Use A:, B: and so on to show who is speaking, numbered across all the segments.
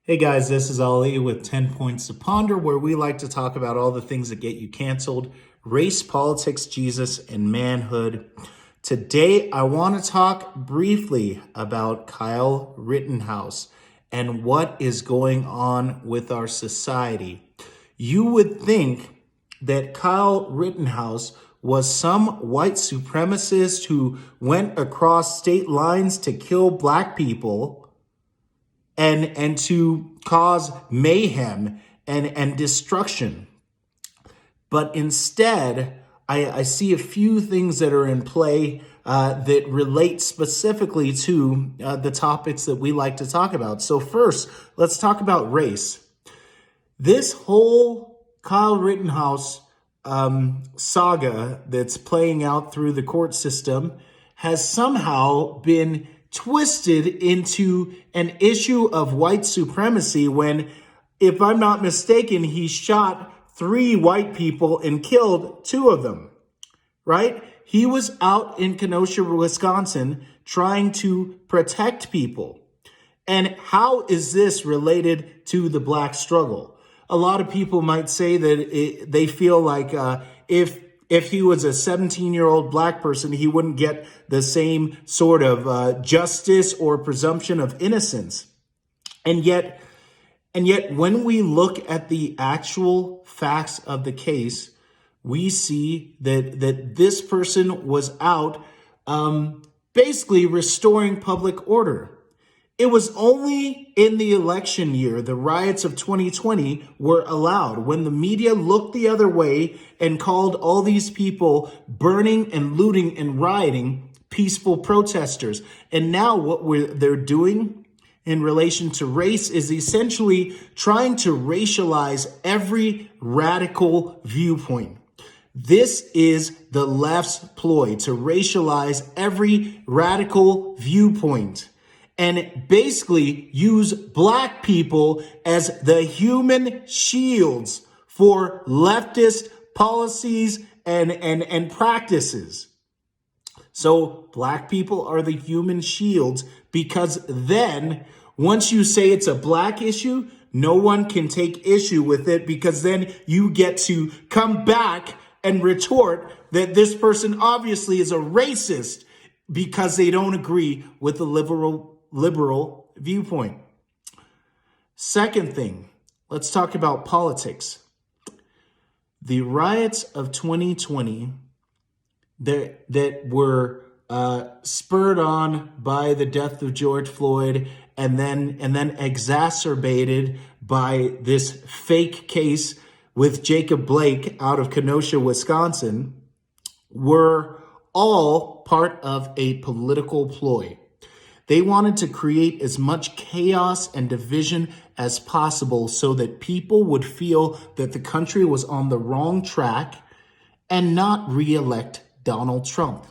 A: Hey guys, this is Ali with 10 Points to Ponder, where we like to talk about all the things that get you canceled: race, politics, Jesus, and manhood. Today, I want to talk briefly about Kyle Rittenhouse and what is going on with our society. You would think that Kyle Rittenhouse was some white supremacist who went across state lines to kill black people and to cause mayhem and destruction. But instead, I see a few things that are in play that relate specifically to the topics that we like to talk about. So first, let's talk about race. This whole Kyle Rittenhouse saga that's playing out through the court system has somehow been twisted into an issue of white supremacy when, if I'm not mistaken, he shot 3 white people and killed 2 of them, right? He was out in Kenosha, Wisconsin, trying to protect people. And how is this related to the black struggle? A lot of people might say that they feel like if he was a 17-year-old black person, he wouldn't get the same sort of justice or presumption of innocence. And yet, when we look at the actual facts of the case, we see that this person was out basically restoring public order. It was only in the election year, the riots of 2020 were allowed, when the media looked the other way and called all these people burning and looting and rioting peaceful protesters. And now what they're doing in relation to race is essentially trying to racialize every radical viewpoint. This is the left's ploy, to racialize every radical viewpoint and basically use black people as the human shields for leftist policies and practices. So black people are the human shields, because then once you say it's a black issue, no one can take issue with it, because then you get to come back and retort that this person obviously is a racist because they don't agree with the liberal viewpoint. Second thing, let's talk about politics. The riots of 2020 that were spurred on by the death of George Floyd and then exacerbated by this fake case with Jacob Blake out of Kenosha, Wisconsin, were all part of a political ploy. They wanted to create as much chaos and division as possible so that people would feel that the country was on the wrong track and not re-elect Donald Trump.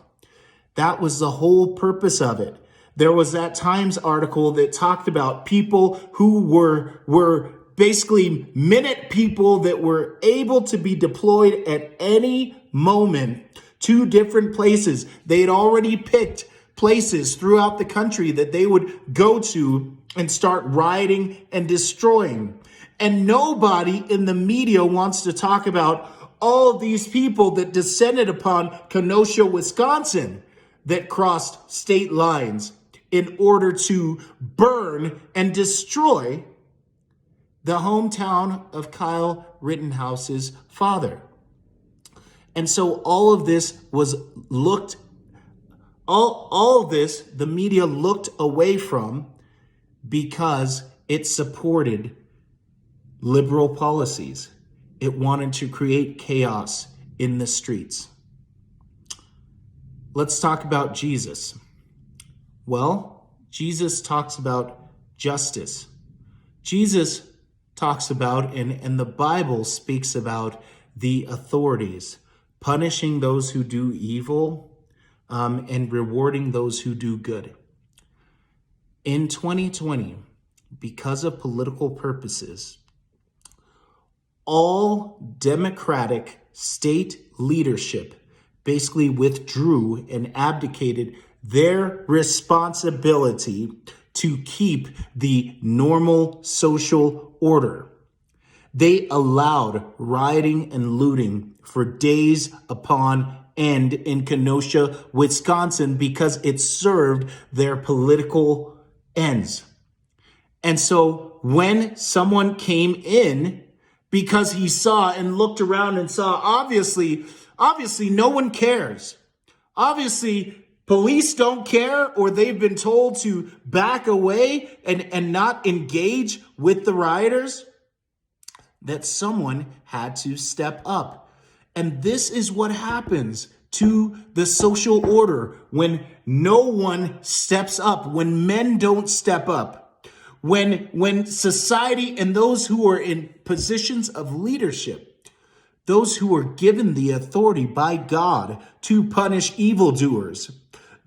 A: That was the whole purpose of it. There was that Times article that talked about people who were basically minute people that were able to be deployed at any moment to different places. They had already picked places throughout the country that they would go to and start rioting and destroying. And nobody in the media wants to talk about all these people that descended upon Kenosha, Wisconsin, that crossed state lines in order to burn and destroy the hometown of Kyle Rittenhouse's father. And so all of this was all of this, the media looked away from, because it supported liberal policies. It wanted to create chaos in the streets. Let's talk about Jesus. Well, Jesus talks about justice. Jesus talks about, and the Bible speaks about, the authorities punishing those who do evil and rewarding those who do good. In 2020, because of political purposes, all Democratic state leadership basically withdrew and abdicated their responsibility to keep the normal social order. They allowed rioting and looting for days upon end in Kenosha, Wisconsin, because it served their political ends. And so when someone came in, because he saw and looked around and saw, obviously no one cares. Obviously, police don't care, or they've been told to back away and not engage with the rioters, that someone had to step up. And this is what happens to the social order when no one steps up, when men don't step up, when society and those who are in positions of leadership, those who are given the authority by God to punish evildoers,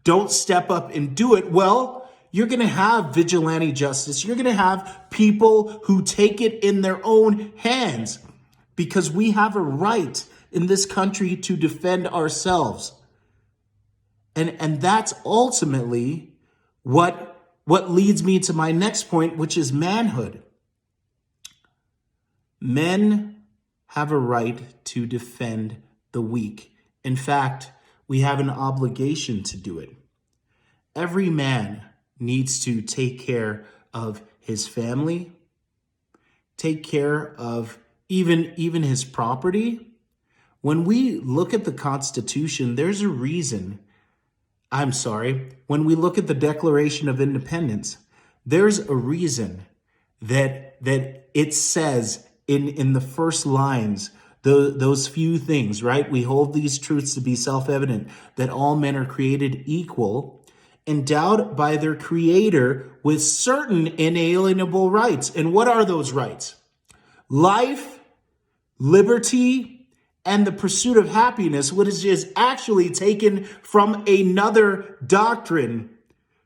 A: don't step up and do it, well, you're going to have vigilante justice. You're going to have people who take it in their own hands, because we have a right in this country to defend ourselves. And that's ultimately what leads me to my next point, which is manhood. Men have a right to defend the weak. In fact, we have an obligation to do it. Every man needs to take care of his family, take care of even his property. When we look at the Constitution, there's a reason. When we look at the Declaration of Independence, there's a reason that it says in the first lines, those few things, right? We hold these truths to be self-evident, that all men are created equal, endowed by their Creator with certain inalienable rights. And what are those rights? Life, liberty, and the pursuit of happiness, which is actually taken from another doctrine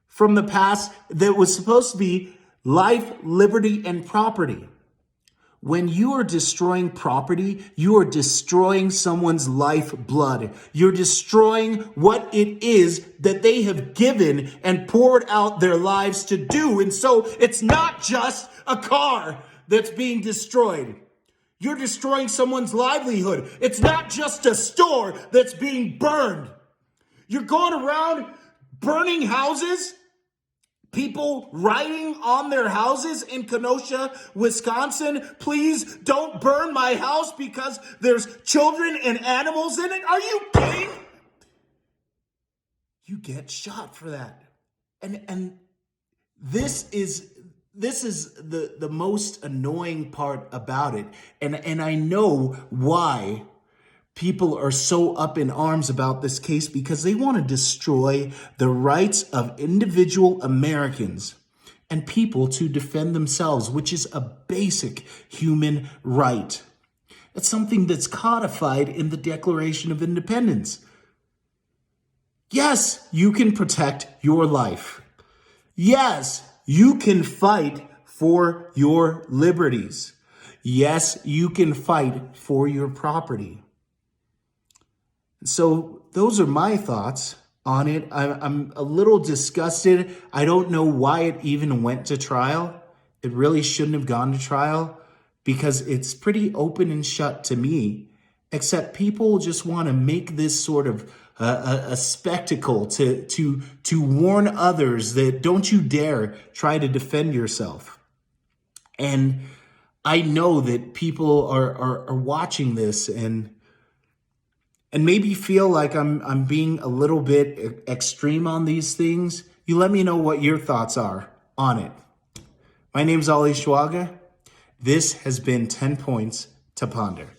A: from the past that was supposed to be life, liberty, and property. When you are destroying property, you are destroying someone's life blood. You're destroying what it is that they have given and poured out their lives to do. And so it's not just a car that's being destroyed. You're destroying someone's livelihood. It's not just a store that's being burned. You're going around burning houses. People writing on their houses in Kenosha, Wisconsin, please don't burn my house because there's children and animals in it. Are you kidding? You get shot for that. And this is the most annoying part about it. And I know why people are so up in arms about this case, because they want to destroy the rights of individual Americans and people to defend themselves, which is a basic human right. It's something that's codified in the Declaration of Independence. Yes, you can protect your life. Yes, you can fight for your liberties. Yes, you can fight for your property. So those are my thoughts on it. I'm a little disgusted. I don't know why it even went to trial. It really shouldn't have gone to trial, because it's pretty open and shut to me, except people just want to make this sort of a spectacle to warn others that don't you dare try to defend yourself. And I know that people are watching this and maybe feel like I'm being a little bit extreme on these things. You let me know what your thoughts are on it. My name's Ali Schwaga. This has been 10 Points to Ponder.